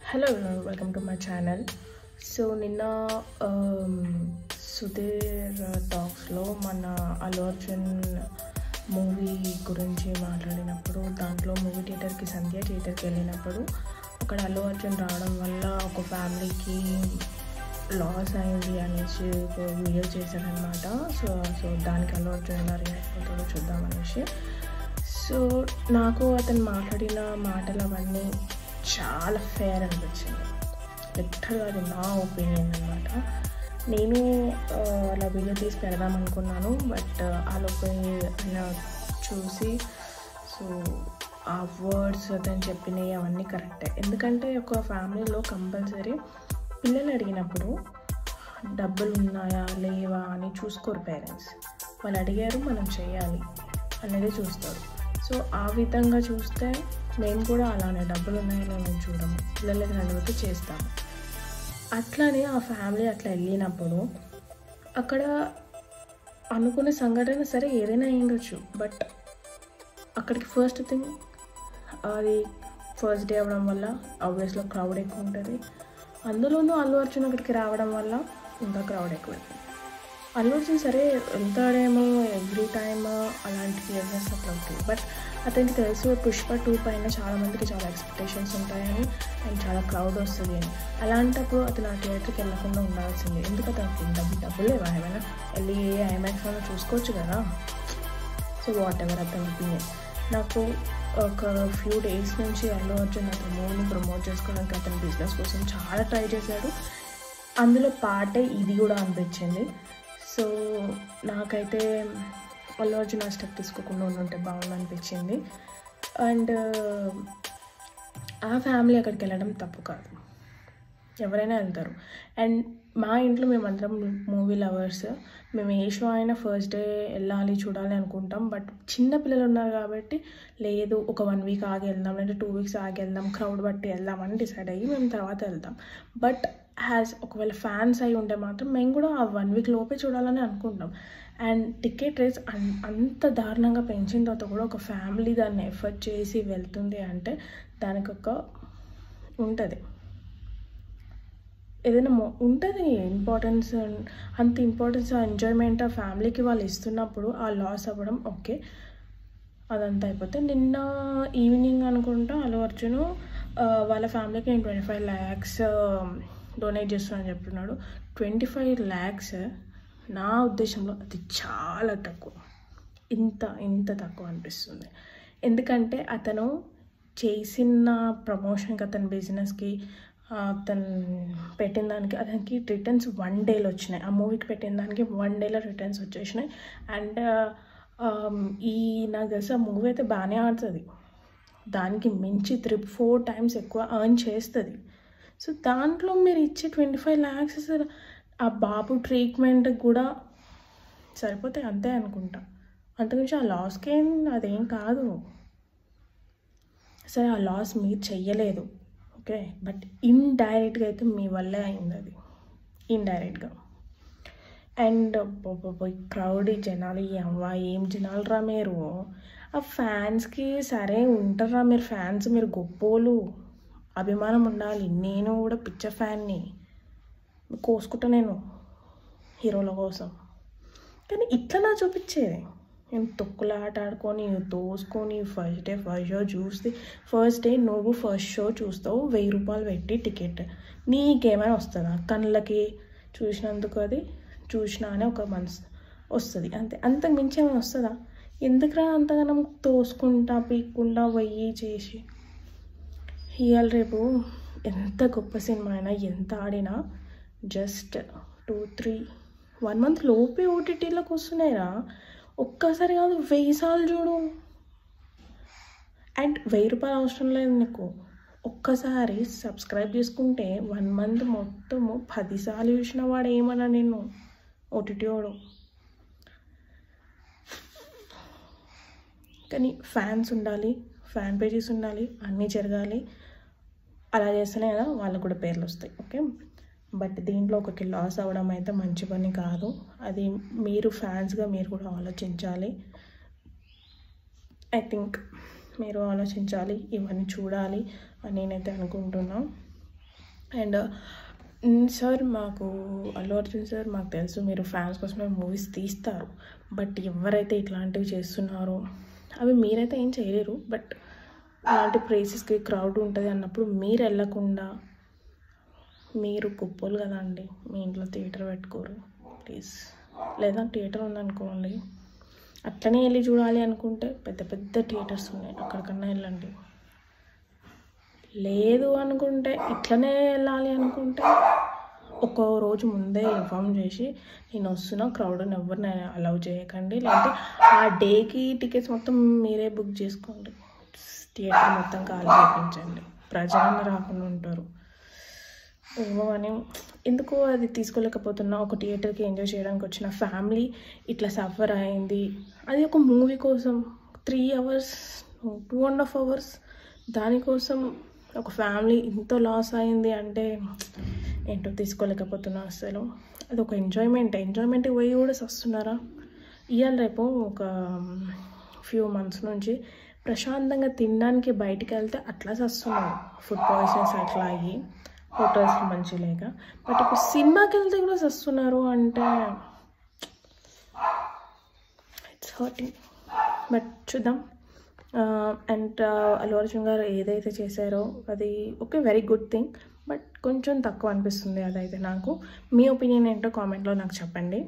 Hello everyone, welcome to my channel. So నిన్న సుధీర్ టాక్స్లో మన Allu Arjun movie గురించి మాట్లాడినప్పుడు దాంట్లో మూవీ థియేటర్కి సంధ్య థియేటర్కి వెళ్ళినప్పుడు అక్కడ అల్లు అర్జున్ రావడం వల్ల ఒక ఫ్యామిలీకి లాస్ అయింది అనేసి ఒక వీడియో చేశాడనమాట. సో దానికి అల్లు అర్జున్ ఎలా రియాక్ట్ అవుతాడో చూద్దామనేసి. సో నాకు అతను మాట్లాడిన మాటలు అవన్నీ చాలా ఫేర్ అనిపించింది. లిటరల్గా అది నా ఒపీనియన్ అనమాట. నేను అలా వీడియో తీసి పెడదాం అనుకున్నాను, బట్ ఆలోపే అలా చూసి సో ఆ వర్డ్స్ అతను చెప్పినవి అవన్నీ కరెక్టే. ఎందుకంటే ఒక ఫ్యామిలీలో కంపల్సరీ పిల్లలు అడిగినప్పుడు డబ్బులు ఉన్నాయా లేవా అని చూసుకోరు పేరెంట్స్. వాళ్ళు అడిగారు మనం చేయాలి అనేది చూస్తారు. సో ఆ విధంగా చూస్తే మేము కూడా అలానే డబ్బులు ఉన్నాయని మేము చూడము, పిల్లలకి అడిగితే చేస్తాము. అట్లానే ఆ ఫ్యామిలీ అట్లా వెళ్ళినప్పుడు అక్కడ అనుకునే సంఘటన సరే ఏదైనా అయ్యిండొచ్చు, బట్ అక్కడికి ఫస్ట్ థింగ్ అది ఫస్ట్ డే అవ్వడం వల్ల ఆబ్వియస్లో క్రౌడ్ ఎక్కువ ఉంటుంది. అందులోనూ అల్లు అర్జున్ అక్కడికి రావడం వల్ల ఇంకా క్రౌడ్ ఎక్కువైంది. అల్లు అర్జున్ సరే వెళ్తాడేమో ఎవ్రీ టైమ్ అలాంటి బిజినెస్ అట్లా అవుతుంది, బట్ అతనికి తెలుసు పుష్ప 2 పైన చాలామందికి చాలా ఎక్స్పెక్టేషన్స్ ఉంటాయని అండ్ చాలా క్రౌడ్ వస్తుంది అని. అలాంటప్పుడు అతను ఆ థియేటర్కి వెళ్ళకుండా ఉండాల్సింది. ఎందుకు అతనికి డబ్బులు లేవా? ఏమైనా వెళ్ళి ఐమాక్స్ అయినా చూసుకోవచ్చు కదా. సో వాట్ ఎవర్ అతని ఒపీనియన్. నాకు ఒక ఫ్యూ డేస్ నుంచి అల్లు అర్జున్ అతని మూవీని ప్రమోట్ చేసుకోవడానికి అతని బిజినెస్ కోసం చాలా ట్రై చేశాడు. అందులో పార్టే ఇది కూడా అనిపించింది. సో నాకైతే అల్లు అర్జున్ ఆ స్టెప్ తీసుకోకుండా ఉంటే బాగుంది అనిపించింది. అండ్ ఆ ఫ్యామిలీ అక్కడికి వెళ్ళడం తప్పు కాదు, ఎవరైనా వెళ్తారు. అండ్ మా ఇంట్లో మేమందరం మూవీ లవర్స్. మేము ఏ షో అయినా ఫస్ట్ డే వెళ్ళాలి చూడాలి అనుకుంటాం, బట్ చిన్న పిల్లలు ఉన్నారు కాబట్టి లేదు ఒక 1 వీక్ ఆగి వెళ్దాం లేదా 2 వీక్స్ ఆగి వెళ్దాం, క్రౌడ్ బట్టి వెళ్దామని డిసైడ్ అయ్యి మేము తర్వాత వెళ్తాం. బట్ ఒకవేళ ఫ్యాన్స్ అయి ఉంటే మాత్రం మేము కూడా ఆ 1 వీక్ లోపే చూడాలని అనుకుంటాం. అండ్ టికెట్ రేట్స్ అంత దారుణంగా పెంచిన తర్వాత కూడా ఒక ఫ్యామిలీ దాన్ని ఎఫర్ట్ చేసి వెళ్తుంది అంటే దానికి ఒక ఉంటుంది, ఏదైనా ఉంటుంది ఇంపార్టెన్స్. అంత ఇంపార్టెన్స్ ఆ ఎంజాయ్మెంట్ ఆ ఫ్యామిలీకి వాళ్ళు ఇస్తున్నప్పుడు ఆ లాస్ అవ్వడం ఓకే, అదంతా అయిపోతే. నిన్న ఈవినింగ్ అనుకుంటా అల్లు అర్జున్ వాళ్ళ ఫ్యామిలీకి నేను 25 lakhs డొనేట్ చేస్తున్నాను చెప్తున్నాడు. 25 lakhs నా ఉద్దేశంలో అది చాలా తక్కువ, ఇంత తక్కువ అనిపిస్తుంది. ఎందుకంటే అతను చేసిన ప్రమోషన్కి అతని బిజినెస్కి అతను పెట్టిన దానికి అతనికి రిటర్న్స్ 1 dayలో వచ్చినాయి. ఆ మూవీకి పెట్టిన దానికి 1 dayలో రిటర్న్స్ వచ్చేసినాయి. అండ్ నాకు తెలిసి ఆ మూవీ అయితే బాగానే ఆడుతుంది, దానికి మించి 3-4 times ఎక్కువ ఎర్న్ చేస్తుంది. సో దాంట్లో మీరు ఇచ్చే 25 lakhs ఆ బాబు ట్రీట్మెంట్కి కూడా సరిపోతే అంతే అనుకుంటా. అంతకుమించి ఆ లాస్కి అదేం కాదు. సరే ఆ లాస్ మీరు చెయ్యలేదు ఓకే, బట్ ఇండైరెక్ట్గా అయితే మీ వల్లే అయింది అది, ఇండైరెక్ట్గా. అండ్ క్రౌడ్ జనాలు ఏం జనాలు రా మీరు. ఆ ఫ్యాన్స్కి సరే ఉంటారా మీరు ఫ్యాన్స్, మీరు గొప్పోలు, అభిమానం ఉండాలి. నేను కూడా పిక్చర్ ఫ్యాన్ని, కోసుకుంటా నేను హీరోల కోసం. కానీ ఇట్లా నా చూపించేది నేను తొక్కులాట ఆడుకొని తోసుకొని ఫస్ట్ డే ఫస్ట్ షో చూస్తే ఫస్ట్ డే నువ్వు ఫస్ట్ షో చూస్తావు 1000 రూపాయలు పెట్టి టికెట్, నీకేమైనా వస్తుందా? కళ్ళకి చూసినందుకు అది చూసినా అని ఒక మనసు వస్తుంది అంతే, అంతకు మించి ఏమైనా వస్తుందా? ఎందుకురా అంతగానం తోసుకుంటా పీక్కుండా వెయ్యి చేసి. ఇవాళ రేపు ఎంత గొప్ప సినిమా అయినా ఎంత ఆడినా జస్ట్ 2-3-1 month లోపే ఓటీటీలోకి వస్తున్నాయిరా. ఒక్కసారి కాదు 1000 సార్లు చూడు. అండ్ 1000 రూపాయలు అవసరం లేదు నీకు. ఒక్కసారి సబ్స్క్రైబ్ చేసుకుంటే 1 month మొత్తము 10 సార్లు చూసిన వాడు ఏమన్నా నేను ఓటీటీ వాడు. కానీ ఫ్యాన్స్ ఉండాలి, ఫ్యాన్ పేజెస్ ఉండాలి, అన్నీ జరగాలి. అలా చేస్తేనే కదా వాళ్ళకు కూడా పేర్లు వస్తాయి ఓకే. బట్ దీంట్లో ఒకటి లాస్ అవ్వడం అయితే మంచి పని కాదు. అది మీరు ఫ్యాన్స్గా మీరు కూడా ఆలోచించాలి. ఐ థింక్ మీరు ఆలోచించాలి, ఇవన్నీ చూడాలి అని నేనైతే అనుకుంటున్నాను. అండ్ సార్ మాకు అల్లు అర్జున్ సార్ మాకు తెలుసు మీరు ఫ్యాన్స్ కోసమే మూవీస్ తీస్తారు, బట్ ఎవరైతే ఇట్లాంటివి చేస్తున్నారో అవి మీరైతే ఏం చేయలేరు. బట్ అలాంటి ప్లేసెస్కి క్రౌడ్ ఉంటుంది అన్నప్పుడు మీరు వెళ్ళకుండా, మీరు కుప్పోలు కదా అండి, మీ ఇంట్లో థియేటర్ పెట్టుకోరు ప్లీజ్. లేదా థియేటర్ ఉందనుకోండి, అట్లనే వెళ్ళి చూడాలి అనుకుంటే పెద్ద పెద్ద థియేటర్స్ ఉన్నాయి, అక్కడికన్నా వెళ్ళండి. లేదు అనుకుంటే ఇట్లనే వెళ్ళాలి అనుకుంటే ఒక రోజు ముందే ఇన్ఫామ్ చేసి నేను వస్తున్నా, క్రౌడ్ని ఎవరిని అలౌ చేయకండి. లేదంటే ఆ డేకి టికెట్స్ మొత్తం మీరే బుక్ చేసుకోండి, థియేటర్ మొత్తం ఖాళీ చేయించండి, ప్రజలను రాకుండా ఉంటారు. ఏమో అని ఎందుకో అది తీసుకోలేకపోతున్నా. ఒక థియేటర్కి ఎంజాయ్ చేయడానికి వచ్చిన ఫ్యామిలీ ఇట్లా సఫర్ అయింది, అది ఒక మూవీ కోసం 3 hours 2.5 hours దానికోసం ఒక ఫ్యామిలీ ఇంత లాస్ అయింది అంటే ఏంటో తీసుకోలేకపోతున్నా అసలు. అది ఒక ఎంజాయ్మెంట్కి పోయి కూడా వస్తున్నారా? ఇవాళ రేపు ఒక ఫ్యూ మంత్స్ నుంచి ప్రశాంతంగా తినడానికి బయటికి వెళ్తే అట్లా వస్తున్నారు, ఫుడ్ పాయిజన్స్ అట్లా అయ్యి, హోటల్స్ మంచి లేక. బట్ ఇప్పుడు సినిమాకి వెళ్తే కూడా వస్తున్నారు అంటే ఇట్స్ హర్టింగ్. బట్ చూద్దాం. అండ్ అల్లు అర్జున్ గారు ఏదైతే చేశారో అది okay, very good thing, but కొంచెం తక్కువ అనిపిస్తుంది అదైతే నాకు. మీ ఒపీనియన్ ఏంటో కామెంట్లో నాకు చెప్పండి.